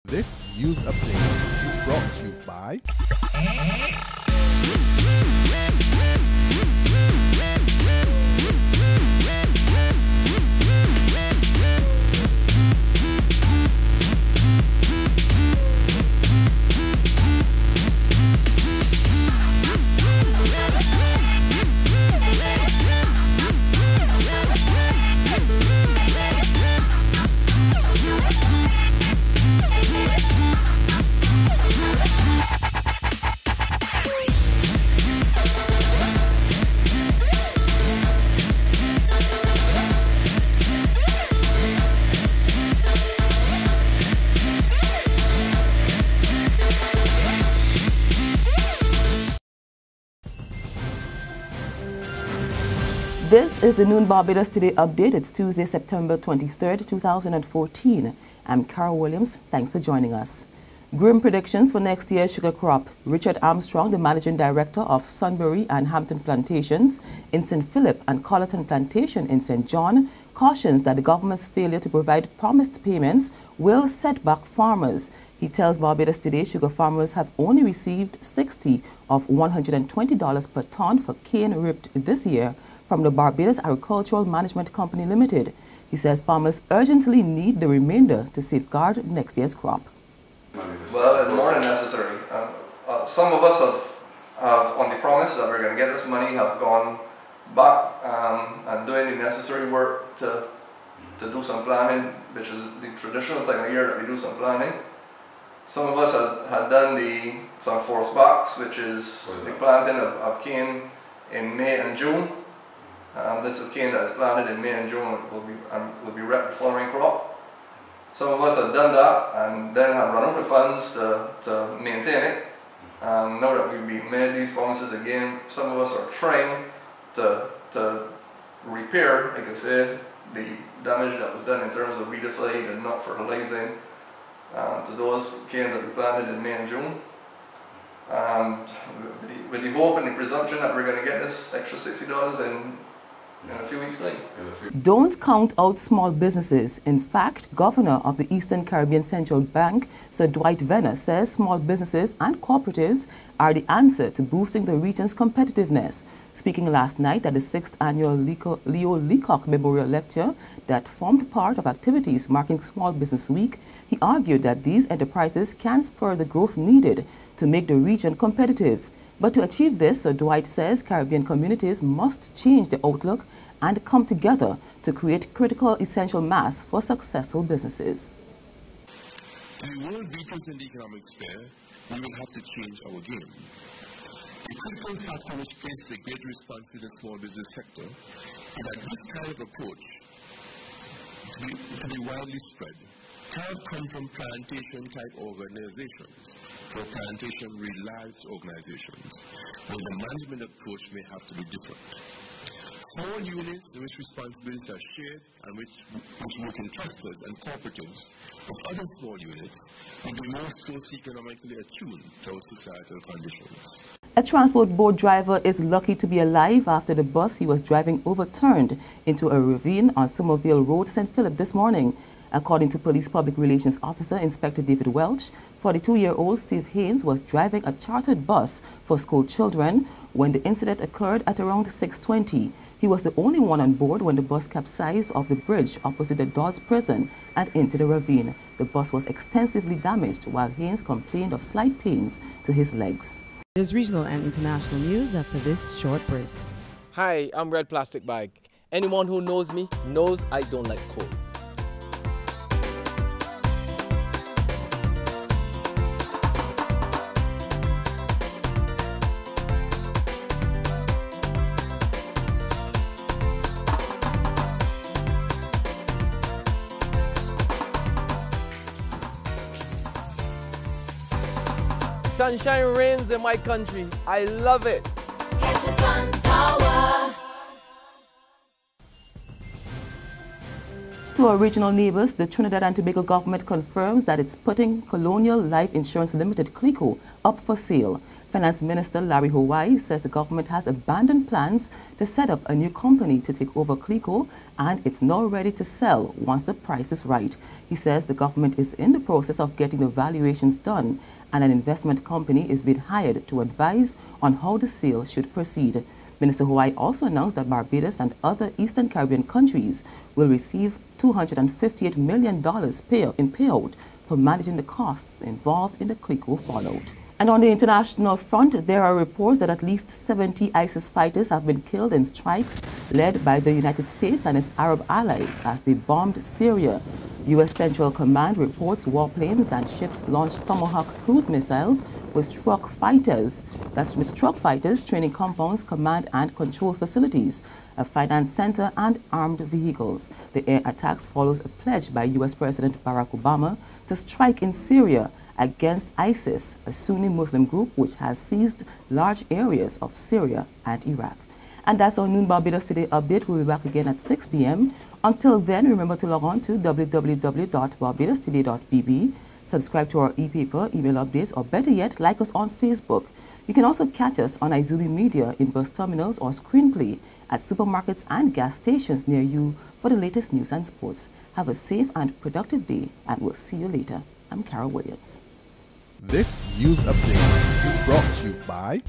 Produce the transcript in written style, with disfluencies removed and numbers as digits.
This news update is brought to you by This is the Noon Barbados Today update. It's Tuesday, September 23rd, 2014. I'm Carol Williams. Thanks for joining us. Grim predictions for next year's sugar crop. Richard Armstrong, the managing director of Sunbury and Hampton Plantations in St Philip and Collerton Plantation in St John, cautions that the government's failure to provide promised payments will set back farmers. He tells Barbados Today sugar farmers have only received $60 of $120 per ton for cane ripped this year from the Barbados Agricultural Management Company Limited. He says farmers urgently need the remainder to safeguard next year's crop. Well, it's more than necessary. Some of us have on the promise that we're going to get this money, have gone back and doing the necessary work to do some planning, which is the traditional time of year that we do some planning. Some of us had done some forced backs, which is the planting of cane in May and June. This is cane that is planted in May and June and will be repped the following crop. Some of us have done that and then have run out of funds to maintain it. Now that we've made these promises again, some of us are trying to repair, like I said, the damage that was done in terms of weedicide and not fertilizing to those canes that we planted in May and June. With the hope and the presumption that we're going to get this extra $60 in a few weeks' time. Don't count out small businesses. In fact, Governor of the Eastern Caribbean Central Bank, Sir Dwight Venner, says small businesses and cooperatives are the answer to boosting the region's competitiveness. Speaking last night at the 6th annual Leo Leacock Memorial Lecture that formed part of activities marking Small Business Week, he argued that these enterprises can spur the growth needed to make the region competitive. But to achieve this, Sir Dwight says Caribbean communities must change their outlook and come together to create critical essential mass for successful businesses. If we want to beat us in the economic sphere, we will have to change our game. The critical factor which places a great responsibility to the small business sector is that this kind of approach, to be widely spread, cannot come from plantation-type organizations or plantation-realized organizations, where the management approach may have to be different. Small units in which responsibilities are shared and which work in clusters and cooperatives with other small units will be more socio-economically attuned to our societal conditions. A transport boat driver is lucky to be alive after the bus he was driving overturned into a ravine on Summervale Road, St Philip this morning. According to Police Public Relations Officer Inspector David Welch, 42-year-old Steve Haynes was driving a chartered bus for school children when the incident occurred at around 6:20. He was the only one on board when the bus capsized off the bridge opposite the Dodds prison and into the ravine. The bus was extensively damaged while Haynes complained of slight pains to his legs. There's regional and international news after this short break. Hi, I'm Red Plastic Bag. Anyone who knows me knows I don't like cold. Sunshine reigns in my country. I love it. Get your sun power. to our regional neighbors, the Trinidad and Tobago government confirms that it's putting Colonial Life Insurance Limited, CLICO, up for sale. Finance Minister Larry Hawaii says the government has abandoned plans to set up a new company to take over CLICO, and it's now ready to sell once the price is right. He says the government is in the process of getting the valuations done, and an investment company is being hired to advise on how the sale should proceed. Minister Hawaii also announced that Barbados and other Eastern Caribbean countries will receive $258 million in payout for managing the costs involved in the CLICO fallout. And on the international front, there are reports that at least 70 ISIS fighters have been killed in strikes led by the United States and its Arab allies as they bombed Syria. U.S. Central Command reports warplanes and ships launched Tomahawk cruise missiles with struck fighters training compounds, command and control facilities, a finance center and armed vehicles. The air attacks follows a pledge by U.S. President Barack Obama to strike in Syria against ISIS, a Sunni Muslim group which has seized large areas of Syria and Iraq. And that's our Noon Barbados Today update. We'll be back again at 6 p.m. Until then, remember to log on to www.barbadostoday.bb, subscribe to our e-paper, email updates, or better yet, like us on Facebook. You can also catch us on Izubi Media in bus terminals or screenplay at supermarkets and gas stations near you for the latest news and sports. Have a safe and productive day, and we'll see you later. I'm Carol Williams. This news update is brought to you by